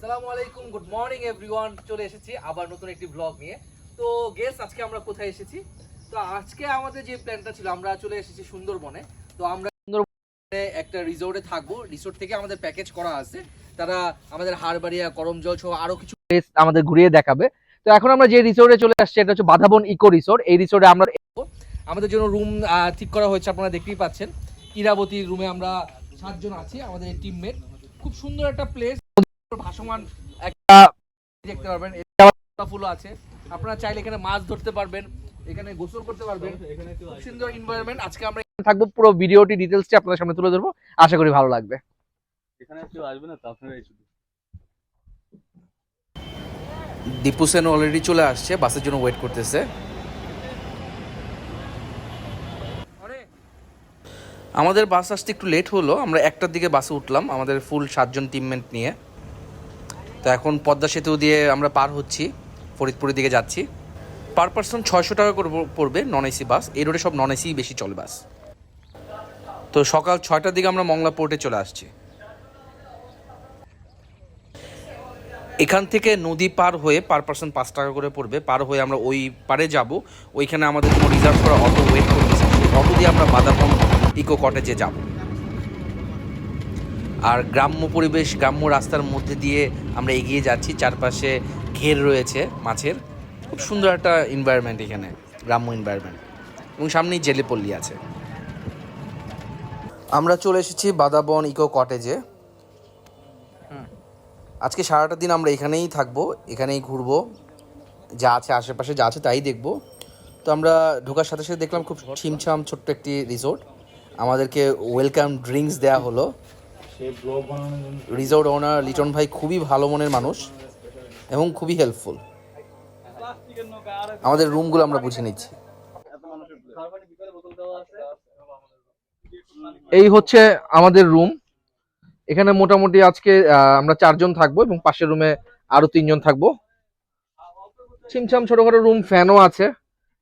আসসালামু আলাইকুম, good morning everyone. চলে এসেছি আবার নতুন একটি ব্লগ নিয়ে। তো গেস আজকে আমরা কোথায় এসেছি? তো আজকে আমাদের যে প্ল্যানটা ছিল, আমরা চলে এসেছি সুন্দরবনে। তো আমরা সুন্দরবনে একটা রিসোর্টে থাকবো। রিসোর্ট থেকে আমাদের প্যাকেজ করা আছে, তারা আমাদের হারবাড়িয়া, করমজল সহ আরো কিছু প্লেস আমাদের ঘুরিয়ে দেখাবে। তো এখন আমরা যে রিসোর্টে চলে আসছি এটা হচ্ছে বাধাবন ইকো রিসোর্ট। এই রিসোর্টে আমরা আমাদের জন্য রুম ঠিক করা হয়েছে, আপনারা দেখতেই পাচ্ছেন। ইরাবতীর রুমে আমরা 7 জন আছি, আমাদের টিমমেট। খুব সুন্দর একটা প্লেস, ভাসমান একটা দেখতে পারবেন। ফুলও আছে, আপনারা চাইলে এখানে মাছ ধরতে পারবেন, এখানে গোসল করতে পারবেন। খুব সুন্দর এনভায়রনমেন্ট। আজকে আমরা এখানে থাকবো, পুরো ভিডিওটি ডিটেইলসটি আপনাদের সামনে তুলে ধরবো। আশা করি ভালো লাগবে। এখানে কেউ আসবে না তো, আপনারাই শুধু। দীপু সেন অলরেডি চলে আসছে, বাসের জন্য ওয়েট করতেছে। আমাদের বাস আসতে একটু লেট হলো, আমরা 1টার দিকে বাসে উঠলাম আমাদের ফুল 7 জন টিমমেট নিয়ে। তো এখন পদ্মা সেতু দিয়ে আমরা পার হচ্ছি, ফরিদপুরের দিকে যাচ্ছি। পার পার্সন 600 টাকা করে পড়বে নন এসি বাস। এই রোডে সব নন এসি বেশি চলে বাস। তো সকাল 6টার দিকে আমরা মংলা পোর্টে চলে আসছি। এখান থেকে নদী পার হয়ে পার পার্সন 5 টাকা করে পড়বে। পার হয়ে আমরা ওই পারে যাব, ওইখানে আমাদের কোনো রিজার্ভ করা অটো ওয়েট করতেছে। অটো দিয়ে আমরা বাদাপন ইকো কটেজে যাব। আর গ্রাম্য পরিবেশ, গ্রাম্য রাস্তার মধ্যে দিয়ে আমরা এগিয়ে যাচ্ছি। চারপাশে ঘের রয়েছে মাছের। খুব সুন্দর একটা এনভায়রনমেন্ট এখানে, গ্রাম্য এনভায়রনমেন্ট। এবং সামনেই জেলেপল্লী আছে। আমরা চলে এসেছি বাদাবন ইকো কটেজে। আজকে সারাটা দিন আমরা এখানেই থাকবো, এখানেই ঘুরবো, যা আছে আশেপাশে যা আছে তাই দেখবো। তো আমরা ঢোকার সাথে সাথে দেখলাম খুব ছিমছাম ছোট্ট একটি রিসোর্ট। আমাদেরকে ওয়েলকাম ড্রিঙ্কস দেওয়া হলো। রিসোর্ট ওনার লিটন ভাই খুবই ভালো মনের মানুষ এবং খুবই হেল্পফুল। আমাদের রুমগুলো আমরা বুঝে নিচ্ছি। এই হচ্ছে আমাদের রুম। এখানে মোটামুটি আজকে আমরা 4 জন থাকবো এবং পাশের রুমে আরো 3 জন থাকবো। ছিমছাম ছোটখাটো রুম, ফ্যানও আছে,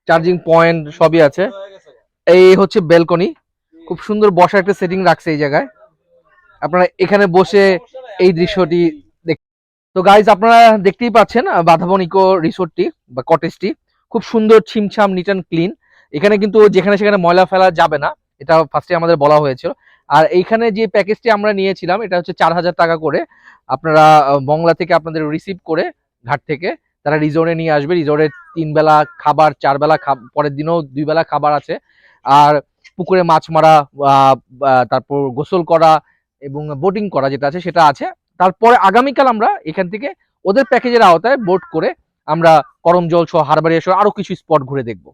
চার্জিং পয়েন্ট সবই আছে। এই হচ্ছে ব্যালকনি, খুব সুন্দর বসার একটা সেটিং রাখছে এই জায়গায়। আপনারা এখানে বসে এই দৃশ্যটি দেখ। তো গাইজ, আপনারা দেখতেই পাচ্ছেন বাধাবন ইকো রিসোর্টটি বা কটেজটি খুব সুন্দর, ছিমছাম, নিট অ্যান্ড ক্লিন। এখানে কিন্তু যেখানে সেখানে ময়লা ফেলা যাবে না, এটা ফার্স্টে আমাদের বলা হয়েছিল। আর এইখানে যে প্যাকেজটি আমরা নিয়েছিলাম এটা হচ্ছে 4000 টাকা করে। আপনারা মংলা থেকে আপনাদের রিসিভ করে ঘাট থেকে তারা রিসোর্টে নিয়ে আসবে। রিসোর্টে 3 বেলা খাবার, 4 বেলা পরের দিনও 2 বেলা খাবার আছে। আর পুকুরে মাছ মারা, তারপর গোসল করা এবং বোটিং করা যেটা আছে সেটা আছে। তারপরে আগামীকাল আমরা এখান থেকে ওদের প্যাকেজের আওতায় বোট করে আমরা করমজল সহ হারবাড়িয়া সহ আরো কিছু স্পট ঘুরে দেখব।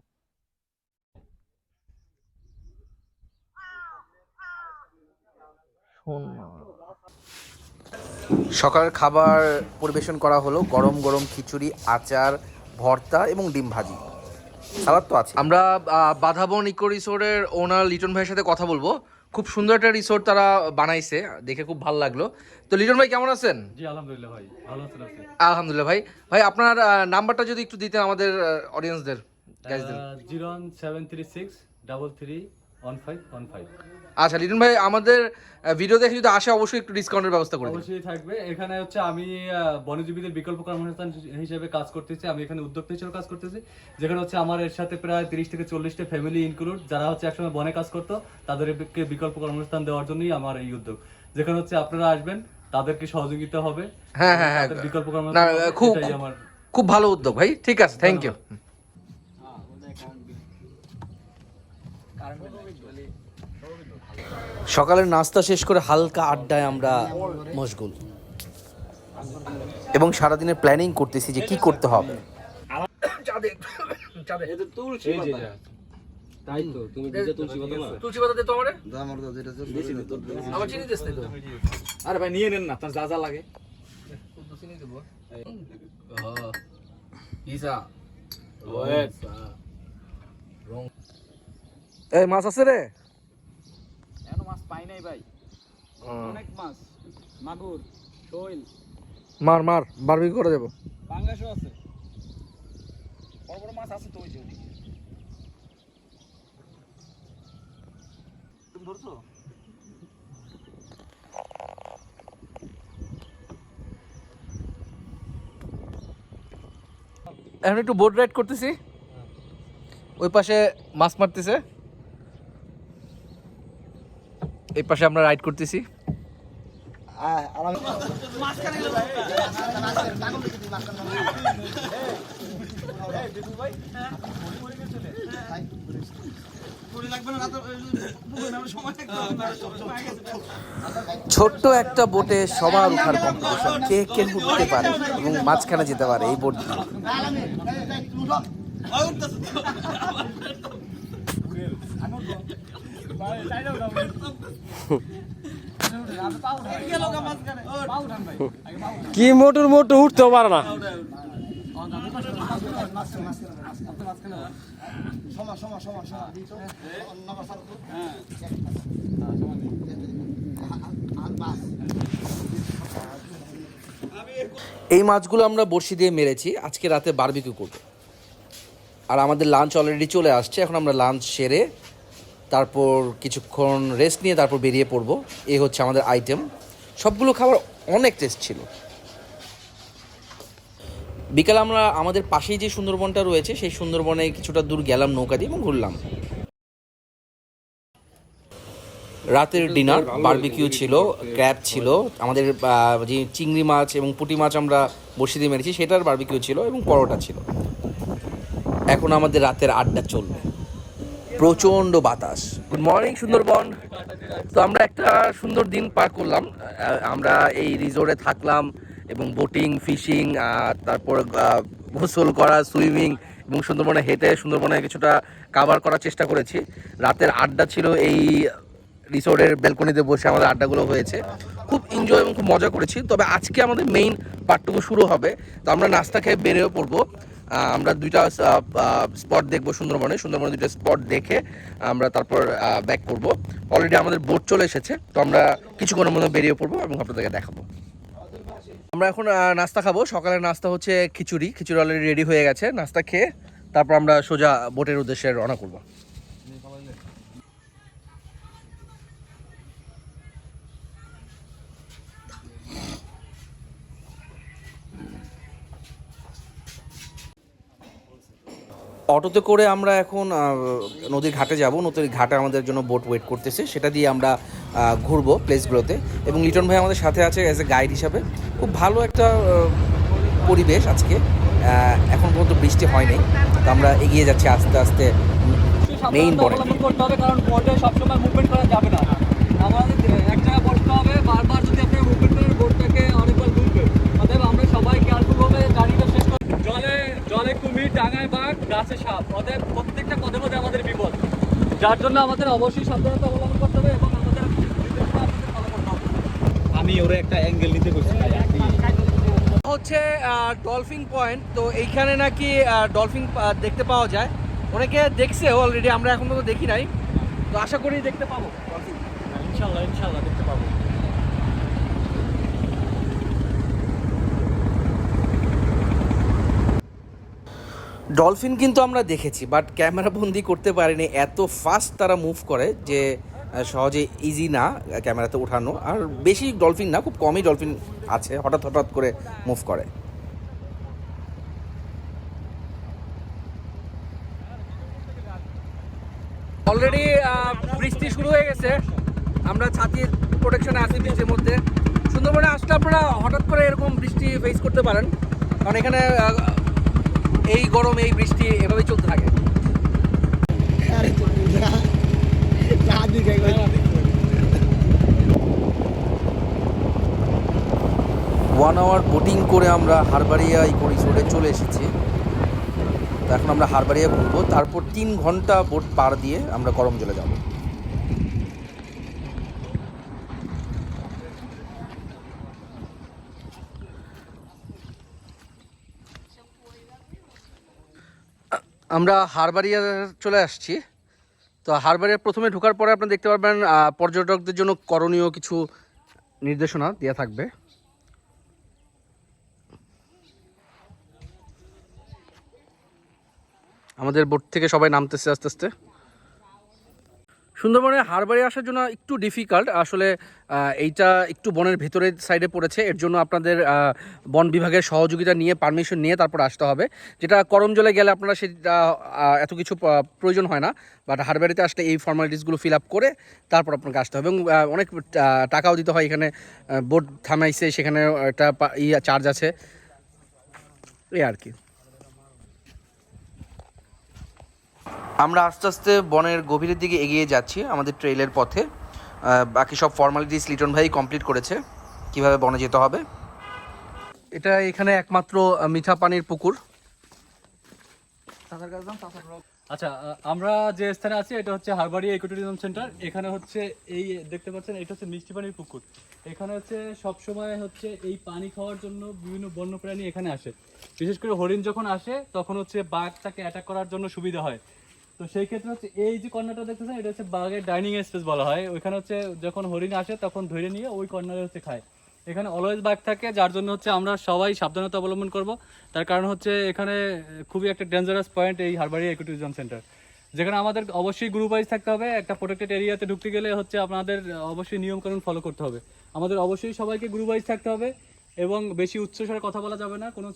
সকালের খাবার পরিবেশন করা হলো, গরম গরম খিচুড়ি, আচার, ভর্তা এবং ডিম ভাজি, সালাদ তো আছে। আমরা বাধাবন ইকো রিসোর্টের ওনার লিটন ভাইয়ের সাথে কথা বলবো। খুব সুন্দর একটা রিসোর্ট তারা বানাইছে, দেখে খুব ভালো লাগলো। তো লিটন ভাই কেমন আছেন? জি আলহামদুলিল্লাহ ভাই, ভালো আছেন আপনি? আলহামদুলিল্লাহ ভাই। ভাই আপনার নাম্বারটা যদি একটু দিতেন আমাদের অডিয়েন্সদের, গাইজদের। 01736331515। আচ্ছা লিটন ভাই, আমাদের ভিডিও দেখে যদি আসে অবশ্যই একটু ডিসকাউন্টের ব্যবস্থা করে দিন। অবশ্যই থাকবে। এখানে হচ্ছে আমি বনজীবীদের বিকল্প কর্মসংস্থান হিসেবে কাজ করতেছি। আমি এখানে উদ্যোক্তা হিসেবে কাজ করতেছি, যেখানে হচ্ছে আমার এর সাথে প্রায় 30 থেকে 40টা ফ্যামিলি ইনক্লুড, যারা হচ্ছে একসময় বনে কাজ করতো, তাদেরকে বিকল্প কর্মসংস্থান দেওয়ার জন্যই আমার এই উদ্যোগ। যেখানে হচ্ছে আপনারা আসবেন, তাদেরকে সহযোগিতা হবে। হ্যাঁ হ্যাঁ হ্যাঁ, বিকল্প না কর্মসংস্থান খুব এটাই আমার। খুব ভালো উদ্যোগ ভাই, ঠিক আছে, থ্যাংক ইউ। সকালের নাস্তা শেষ করে হালকা আড্ডায় আমরা মশগুল এবং সারাদিনের প্ল্যানিং করতেছি যে কি করতে হবে। আরে ভাই নিয়ে নেন না, তার যা যা লাগে। এই মাছ আছে রে? মাছ পাই নাই ভাই, অনেক মাছ, মাগুর, শৈল, মার মার, বারবি করে দেবো। পাঙ্গাসও আছে, বড় বড় মাছ আছে তো ওই যে ওদিকে। তুমি ধরছো? এখন একটু বোট রাইড করতেছি, ওই পাশে মাছ মারতেছে, এই পাশে আমরা রাইড করতেছি। ছোট্ট একটা বোটে সবার উঠার কম্পিটিশন, কে কে উঠতে পারে এবং মাঝখানে যেতে পারে এই বোট দিয়ে। কি মোটর মোটর উঠতেও পারে না। এই মাছগুলো আমরা বড়শি দিয়ে মেরেছি, আজকে রাতে বারবিকিউ করব। আর আমাদের লাঞ্চ অলরেডি চলে আসছে, এখন আমরা লাঞ্চ সেরে তারপর কিছুক্ষণ রেস্ট নিয়ে তারপর বেরিয়ে পড়ব। এই হচ্ছে আমাদের আইটেম, সবগুলো খাবার অনেক টেস্ট ছিল। বিকালে আমরা আমাদের পাশেই যে সুন্দরবনটা রয়েছে সেই সুন্দরবনে কিছুটা দূর গেলাম নৌকা দিয়ে এবং ঘুরলাম। রাতের ডিনার বারবিকিউ ছিল, ক্র্যাব ছিল, আমাদের যে চিংড়ি মাছ এবং পুঁটি মাছ আমরা বসিয়ে দিয়ে মেরেছি সেটার বারবিকিউ ছিল এবং পরোটা ছিল। এখন আমাদের রাতের আড্ডা চলবে, প্রচণ্ড বাতাস। Good morning Sundarban. তো আমরা একটা সুন্দর দিন পার করলাম, আমরা এই রিসোর্টে থাকলাম এবং বোটিং, ফিশিং, তারপর গোসল করা, সুইমিং এবং সুন্দরবনে হেঁটে সুন্দরবনে কিছুটা কাভার করার চেষ্টা করেছি। রাতের আড্ডা ছিল এই রিসোর্টের ব্যালকনিতে বসে আমাদের আড্ডাগুলো হয়েছে, খুব এনজয় এবং খুব মজা করেছি। তবে আজকে আমাদের মেইন পার্টটুকু শুরু হবে, তো আমরা নাস্তা খেয়ে বেরিয়ে পড়বো। আমরা দুইটা স্পট দেখবো সুন্দরবনে, দুইটা স্পট দেখে আমরা তারপর ব্যাক করব। অলরেডি আমাদের বোট চলে এসেছে, তো আমরা কিছুক্ষণের মধ্যে বেরিয়ে পড়বো এবং আপনাদেরকে দেখাবো। আমরা এখন নাস্তা খাবো। সকালের নাস্তা হচ্ছে খিচুড়ি অলরেডি রেডি হয়ে গেছে। নাস্তা খেয়ে তারপর আমরা সোজা বোটের উদ্দেশ্যে রওনা করবো। অটোতে করে আমরা এখন নদীর ঘাটে যাব। নদীর ঘাটে আমাদের জন্য বোট ওয়েট করতেছে, সেটা দিয়ে আমরা ঘুরবো প্লেসগুলোতে। এবং লিটন ভাই আমাদের সাথে আছে অ্যাজ এ গাইড হিসাবে। খুব ভালো একটা পরিবেশ আজকে, এখন পর্যন্ত বৃষ্টি হয়নি, তো আমরা এগিয়ে যাচ্ছি আস্তে আস্তে মেইন বনে। করতে হবে, কারণ বোটে সবসময় মুভমেন্ট করা যাবে না, আমাদের এক জায়গায় বসতে হবে। বারবার যদি আপনি মুভমেন্ট করেন বোটটাকে অনেকবার ঘুরবে। অতএব আমরা সবাই কেয়ারফুলভাবে জার্নিটা শেষ করি। জলে কুমির, ডাঙায় বাঘ, গাছে সাপ, অতএব প্রত্যেকটা পদে পদে আমাদের বিপদ, যার জন্য আমাদের অবশ্যই সাবধানতা অবলম্বন করতে হবে এবং আমাদের ফলো করতে হবে। আমি ওরা একটা অ্যাঙ্গেল নিতে করছি হচ্ছে ডলফিন পয়েন্ট। তো এইখানে নাকি ডলফিন দেখতে পাওয়া যায়, অনেকে দেখছে অলরেডি, আমরা এখন পর্যন্ত দেখি নাই, তো আশা করি দেখতে পাবো ডলফিন। ইনশাল্লাহ দেখতে পাবো। ডলফিন কিন্তু আমরা দেখেছি, বাট ক্যামেরা বন্দি করতে পারিনি, এত ফাস্ট তারা মুভ করে যে সহজে ইজি না ক্যামেরাতে ওঠানো। আর বেশি ডলফিন না, খুব কমই ডলফিন আছে, হঠাৎ করে মুভ করে। অলরেডি বৃষ্টি শুরু হয়ে গেছে, আমরা ছাতির প্রোটেকশনে আছি বৃষ্টির মধ্যে। সুন্দরবনে আসলে আপনারা হঠাৎ করে এরকম বৃষ্টি ফেস করতে পারেন, কারণ এখানে এই গরম, এই বৃষ্টি এভাবেই চলতে থাকে। 1 আওয়ার বোটিং করে আমরা হারবাড়িয়া ইকো রিসোর্টে চলে এসেছি। তো এখন আমরা হারবাড়িয়া ঘুরবো, তারপর 3 ঘন্টা বোট পার দিয়ে আমরা করমজলে যাব। আমরা হারবাড়িয়া চলে আসছি। তো হারবারে প্রথমে ঢোকার পরে আপনি দেখতে পারবেন পর্যটকদের জন্য করণীয় কিছু নির্দেশনা দেওয়া থাকবে। আমাদের বোট থেকে সবাই নামতেছে আস্তে আস্তে। সুন্দরবনে হারবারে আসার জন্য একটু ডিফিকাল্ট আসলে। এইটা একটু বনের ভেতরের সাইডে পড়েছে, এর জন্য আপনাদের বন বিভাগের সহযোগিতা নিয়ে পারমিশন নিয়ে তারপর আসতে হবে, যেটা করমজলে গেলে আপনারা সেটা এত কিছু প্রয়োজন হয় না। বাট হারবারিতে আসলে এই ফর্মালিটিসগুলো ফিল আপ করে তারপর আপনাকে আসতে হবে এবং অনেক টাকাও দিতে হয়। এখানে বোট থামাইছে, সেখানে একটা চার্জ আছে, এই আর কি। আমরা আস্তে আস্তে বনের গভীরের দিকে এগিয়ে যাচ্ছি আমাদের ট্রেইলের পথে। বাকি সব ফর্মালিটিস লিটন ভাই কমপ্লিট করেছে, কিভাবে বনে যেতে হবে। এটা এখানে একমাত্র মিঠা পানির পুকুর। আচ্ছা, আমরা যে স্থানে আছি এটা হচ্ছে হারবাড়িয়া ইকোট্যুরিজম সেন্টার। এখানে হচ্ছে এই দেখতে পাচ্ছেন, এটা হচ্ছে মিষ্টি পানির পুকুর। এখানে হচ্ছে সবসময় হচ্ছে এই পানি খাওয়ার জন্য বিভিন্ন বন্যপ্রাণী এখানে আসে। বিশেষ করে হরিণ যখন আসে তখন হচ্ছে বাঘ তাকে অ্যাটাক করার জন্য সুবিধা হয়। তো সেই ক্ষেত্রে হচ্ছে এই যে কর্নারটা দেখতেছেন, এটা হচ্ছে বাঘের ডাইনিং স্পেস বলা হয়। ওইখানে হচ্ছে যখন হরিণ আসে তখন ধরে নিয়ে ওই কর্নারে হচ্ছে খায়। এখানে অলওয়েজ বাঘ থাকে, যার জন্য হচ্ছে আমরা সবাই সাবধানতা অবলম্বন করব। তার কারণ হচ্ছে এখানে খুবই একটা ডেঞ্জারাস পয়েন্ট এই হারবাড়িয়া ইকোট্যুরিজম সেন্টার, যেখানে আমাদের অবশ্যই গ্রুপ ওয়াইজ থাকতে হবে। একটা প্রোটেক্টেড এরিয়াতে ঢুকতে গেলে হচ্ছে আপনাদের অবশ্যই নিয়মকানুন ফলো করতে হবে। আমাদের অবশ্যই সবাইকে গ্রুপ ওয়াইজ থাকতে হবে এবং বেশি উচ্চস্বরে কথা বলা যাবে না, কোনো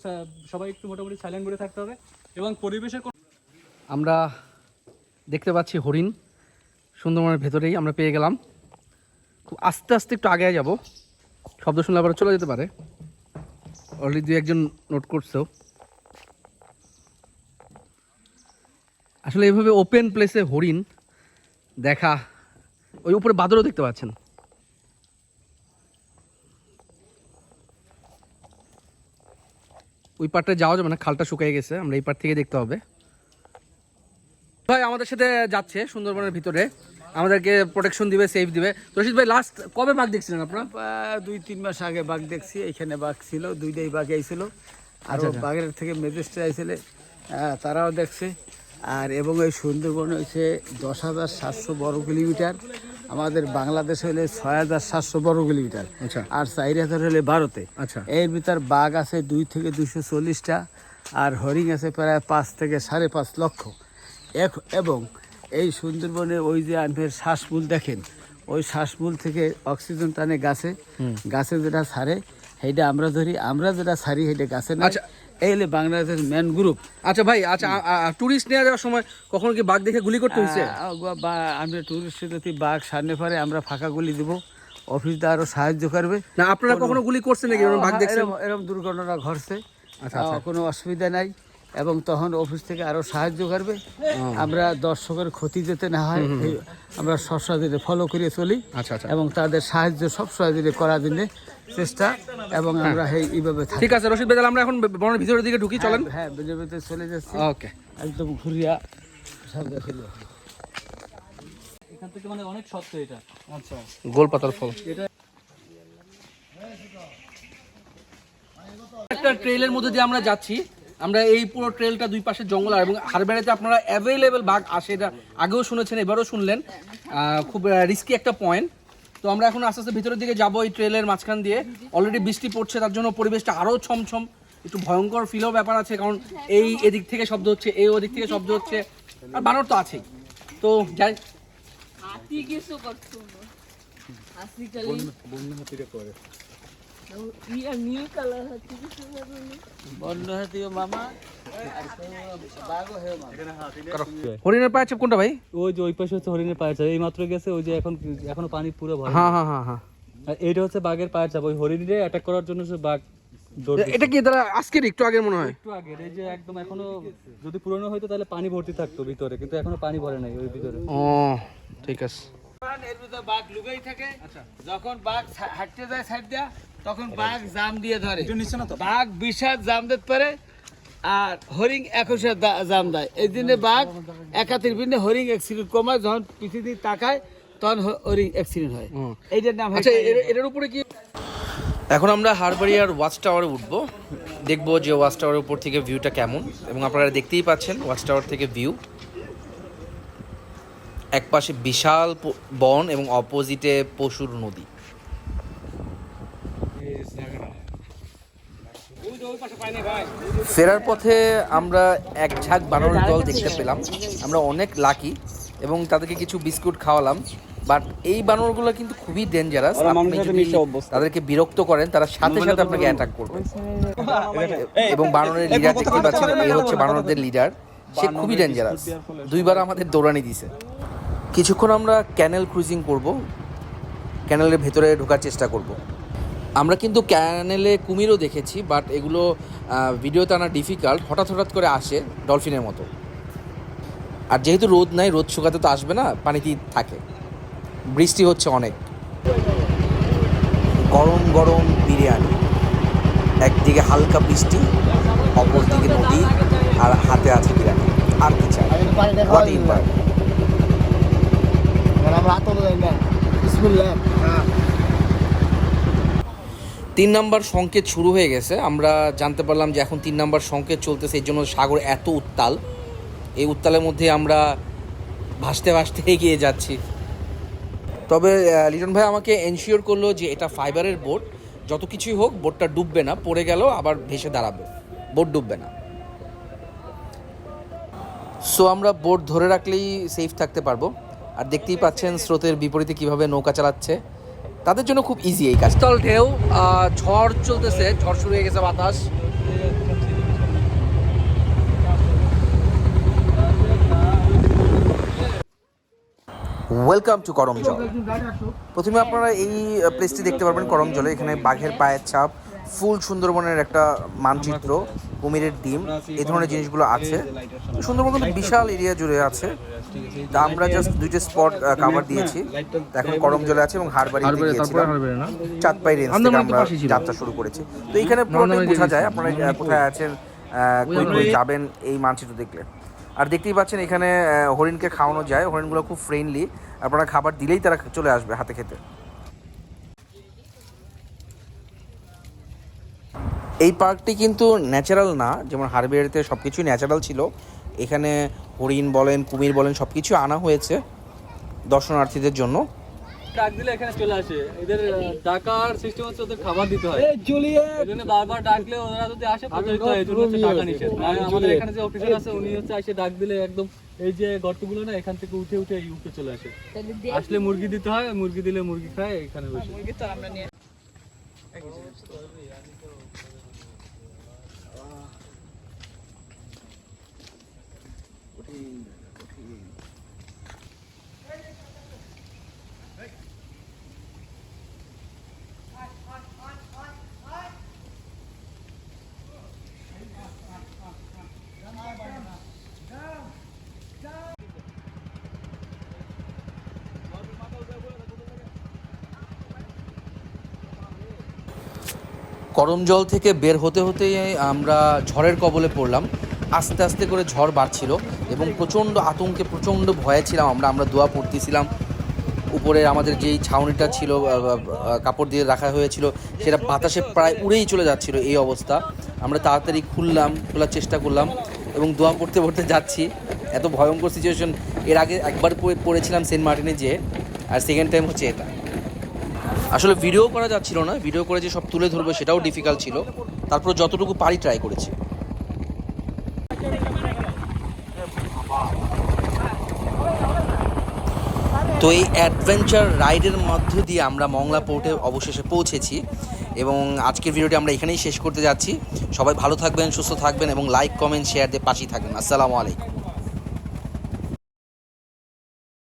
সবাই একটু মোটামুটি সাইলেন্ট করে থাকতে হবে এবং পরিবেশের। আমরা দেখতে পাচ্ছি হরিণ সুন্দরবনের ভেতরেই আমরা পেয়ে গেলাম। খুব আস্তে আস্তে একটু আগে যাব, শব্দ শুনলে আবার চলে যেতে পারে। অলরেডি দুই একজন নোট করছেও। আসলে এইভাবে ওপেন প্লেসে হরিণ দেখা, ওই উপরে বাদরও দেখতে পাচ্ছেন। ওই পারটা যাওয়া যাবে না, খালটা শুকিয়ে গেছে, আমরা এই পার থেকে দেখতে হবে। ভাই আমাদের সাথে যাচ্ছে সুন্দরবনের ভিতরে, আমাদেরকে প্রোটেকশন দিবে, সেফ দিবে। রশিদ ভাই লাস্ট কবে বাঘ দেখছিলেন আপনারা? 2-3 মাস আগে বাঘ দেখছি। এখানে বাঘ ছিল, দুইটাই বাঘ আইছিল। আর বাঘের থেকে ম্যাজিস্ট্রেট আইছিলে, তারাও দেখছে। আর এবং এই সুন্দরবন হচ্ছে 10,700 বর্গ কিলোমিটার, আমাদের বাংলাদেশ হলে 6,700 বর্গ কিলোমিটার। আচ্ছা। আর 4,000 হলে ভারতে। আচ্ছা। এর ভিতর বাঘ আছে 2 থেকে 240টা, আর হরিণ আছে প্রায় 5 থেকে 5.5 লক্ষ। এবং এই সুন্দরবনে ওই যে আপনার শ্বাসমূল দেখেন, ওই শ্বাসমূল থেকে অক্সিজেন টানে গাছে, গাছে যেটা ছাড়ে সেইটা আমরা ধরি, আমরা যেটা ছাড়ি সেইটা গাছে না। আচ্ছা। এই হলে বাংলাদেশের মেন গ্রুপ। আচ্ছা ভাই, আচ্ছা টুরিস্ট নিয়ে যাওয়ার সময় কখনো কি বাঘ দেখে গুলি করতে হয়েছে? বা আমরা টুরিস্ট যদি বাঘ সামনে পারে আমরা ফাঁকা গুলি দিব, অফিস দ্বারা আরো সাহায্য করবে। না আপনারা কখনো গুলি করছেন নাকি বাঘ দেখছেন? এরকম দুর্ঘটনা ঘটছে, আচ্ছা। কোনো অসুবিধা নাই। এবং তখন অফিস থেকে আরো সাহায্য করবে। আমরা দর্শকের ক্ষতি যেতে না হয় আমরা সবসময় ফলো করে চলি। আচ্ছা। এবং তাদের সাহায্য সবসময় করার জন্য চেষ্টা, এবং আমরা এইভাবে থাকি। ঠিক আছে রশিদ ভাই, তাহলে আমরা এখন বনের ভিতরের দিকে ঢুকি, চলেন। হ্যাঁ, ভিতরে চলে যাচ্ছি। ওকে। একদম ঘুরিয়া সামনে ফেলে। এখান থেকে মানে অনেক শক্ত এটা। আচ্ছা, গোল পাতার ফল। একটা ট্রেইলের মধ্যে দিয়ে আমরা যাচ্ছি। আমরা এই পুরো ট্রেলটা দুই পাশে জঙ্গল, আর এবং হারবাড়িতে আপনারা অ্যাভেলেবেল বাঘ আসে, এটা আগেও শুনেছেন, এবারও শুনলেন। খুব রিস্কি একটা পয়েন্ট। তো আমরা এখন আস্তে আস্তে ভিতরের দিকে যাবো এই ট্রেলের মাঝখান দিয়ে। অলরেডি বৃষ্টি পড়ছে, তার জন্য পরিবেশটা আরও ছমছম, একটু ভয়ঙ্কর ফিলও ব্যাপার আছে, কারণ এই এদিক থেকে শব্দ হচ্ছে, এই ওদিক থেকে শব্দ হচ্ছে, আর বানর তো আছেই। তো যাই, হাতি কিছু করতো না, হাতি খালি বন্য হাতিরে করে ইয়া নীল কালার হাতি কিছু করে না, বন্য হাতিও মামা, বাঘও হে মামা। হরিণের পায়ের চাপ কোনটা ভাই? ওই যে ওই পাশে হচ্ছে হরিণের পায়ের চাপ, এই মাত্র গেছে, ওই যে এখনো পানি পুরো ভরে। হ্যাঁ। আর এইটা হচ্ছে বাঘের পায়ের চাপ, ওই হরিণে অ্যাটাক করার জন্য সে বাঘ দৌড় এটা কি তারা আজকের একটু আগের মনে হয়? একটু আগে। এই যে একদম এখনো যদি পুরনো হইতো তাহলে পানি ভর্তি থাকতো ভিতরে, কিন্তু এখনো পানি ভরে নাই ওই ভিতরে। ও ঠিক আছে। এর ভিতরে বাঘ লুকাই থাকে। যখন বাঘ হাঁটতে যায় সাইড দিয়া, তখন বাঘ জাম দিয়ে ধরে। বাঘ 20 হাত জাম দিতে পারে, আর হরিণ 21 হাত জাম দেয়। এই জন্য বাঘ একাতির ভিন্ন হরিণ অ্যাক্সিডেন্ট কমায়, যখন পৃথিবী তাকায় তখন হরিণ অ্যাক্সিডেন্ট হয়। এইটার নাম আচ্ছা, এটার উপরে কি? এখন আমরা হারবাড়িয়ার ওয়াচ টাওয়ারে উঠবো, দেখবো যে ওয়াচ টাওয়ারের উপর থেকে ভিউটা কেমন। এবং আপনারা দেখতেই পাচ্ছেন ওয়াচ টাওয়ার থেকে ভিউ, একপাশে বিশাল বন এবং অপোজিটে পশুর নদী। ফেরার পথে আমরা এক ঝাঁক বানরের দল দেখতে পেলাম। আমরা অনেক লাকি, এবং তাদেরকে কিছু বিস্কুট খাওয়ালাম। বাট এই বানরগুলো কিন্তু খুবই ডেঞ্জারাস, আপনি যদি তাদেরকে বিরক্ত করেন তারা সাথে সাথে আপনাকে অ্যাটাক করবে। এবং বানরের লিডার দেখতে পাচ্ছেন, এই হচ্ছে বানরদের লিডার, সে খুবই ডেঞ্জারাস, 2 বার আমাদের দৌড়ানি দিছে। কিছুক্ষণ আমরা ক্যানেল ক্রুজিং করব, ক্যানেলের ভেতরে ঢোকার চেষ্টা করব। আমরা কিন্তু ক্যানেলে কুমিরও দেখেছি, বাট এগুলো ভিডিওতে আনা ডিফিকাল্ট, হঠাৎ হঠাৎ করে আসে ডলফিনের মতো। আর যেহেতু রোদ নাই, রোদ শুকাতে তো আসবে না, পানিতেই থাকে। বৃষ্টি হচ্ছে অনেক। গরম গরম বিরিয়ানি, একদিকে হালকা বৃষ্টি, অপর দিকে নদী, আর হাতে আছে বিরিয়ানি, আর কি চাই? What in that? 3 নাম্বার সংকেত শুরু হয়ে গেছে। আমরা জানতে পারলাম যে এখন 3 নাম্বার সংকেত চলতেছে, এই জন্য সাগর এত উত্তাল। এই উত্তালের মধ্যে আমরা ভাসতে ভাসতে এগিয়ে যাচ্ছি। তবে লিটন ভাই আমাকে এনশিওর করলো যে এটা ফাইবারের বোট, যত কিছুই হোক বোটটা ডুববে না, পড়ে গেল আবার ভেসে দাঁড়াবে, বোট ডুববে না। সো আমরা বোট ধরে রাখলেই সেফ থাকতে পারবো। আর দেখতেই পাচ্ছেন স্রোতের বিপরীতে কিভাবে নৌকা চালাচ্ছে, তাদের জন্য খুব ইজি এই কাজ। তল ঢেউ, ঝড় চলতেছে, ঝড় শুরু হয়ে গেছে, বাতাস। Welcome to Karamjal. প্রথমে আপনারা এই প্লেসটি দেখতে পারবেন করমজলে। এখানে বাঘের পায়ের ছাপ, ফুল সুন্দরবনের একটা মানচিত্র, কুমিরের ডিম, এই ধরনের জিনিসগুলো আছে। সুন্দরবন কিন্তু বিশাল এরিয়া জুড়ে আছে। তা আমরা জাস্ট 2টা স্পট কাভার দিয়েছি। এখন করমজলে আছে এবং হারবাড়িতে গিয়েছিলাম, চাঁদপাই রেঞ্জ থেকে আমরা যাত্রা শুরু করেছি। তো এখানে পুরোটাই বোঝা যায় আপনারা কোথায় আছেন, কই কই যাবেন এই মানচিত্র দেখলে। আর দেখতেই পাচ্ছেন এখানে হরিণকে খাওয়ানো যায়, হরিণগুলো খুব ফ্রেন্ডলি, আপনারা খাবার দিলেই তারা চলে আসবে হাতে খেতে। এই পার্কটি কিন্তু ন্যাচারাল না, যেমন হারবাড়িতে সব কিছুই ন্যাচারাল ছিল, এখানে হরিণ বলেন, কুমির বলেন, সব কিছু আনা হয়েছে দর্শনার্থীদের জন্য। ডাক দিলে এখানে চলে আসে। এদের ডাকার সিস্টেম হচ্ছে ওদের খাবার দিতে হয়, এই জন্য বারবার ডাকলে ওরা যদি আসে প্রতারিত হয়, এই জন্য হচ্ছে টাকা নিষেধ। আমাদের এখানে যে অফিসার আছে উনি হচ্ছে এসে ডাক দিলে একদম এই যে গর্তগুলো না, এখান থেকে উঠে উঠে এই উপরে চলে আসে। আসলে মুরগি দিতে হয়, মুরগি দিলে মুরগি খায় এখানে বসে। করমজল থেকে বের হতে হতেই আমরা ঝড়ের কবলে পড়লাম। আস্তে আস্তে করে ঝড় বাড়ছিল এবং প্রচণ্ড আতঙ্কে, প্রচণ্ড ভয়ে ছিলাম আমরা দোয়া পড়তেছিলাম। উপরে আমাদের যেই ছাউনিটা ছিল, কাপড় দিয়ে রাখা হয়েছিল, সেটা বাতাসে প্রায় উড়েই চলে যাচ্ছিল। এই অবস্থা, আমরা তাড়াতাড়ি খোলার চেষ্টা করলাম এবং দোয়া পড়তে পড়তে যাচ্ছি। এত ভয়ঙ্কর সিচুয়েশন এর আগে একবার পড়েছিলাম সেন্ট মার্টিনে যেয়ে, আর সেকেন্ড টাইম হচ্ছে এটা। আসলে ভিডিও করা যাচ্ছিল না, ভিডিও করে যে সব তুলে ধরবো সেটাও ডিফিকাল্ট ছিল, তারপর যতটুকু পারি ট্রাই করেছি। তো এই অ্যাডভেঞ্চার রাইডের মধ্য দিয়ে আমরা মংলা পোর্টে অবশেষে পৌঁছেছি এবং আজকের ভিডিওটি আমরা এখানেই শেষ করতে যাচ্ছি। সবাই ভালো থাকবেন, সুস্থ থাকবেন এবং লাইক, কমেন্ট, শেয়ার দিয়ে পাশেই থাকবেন। আসসালামু আলাইকুম।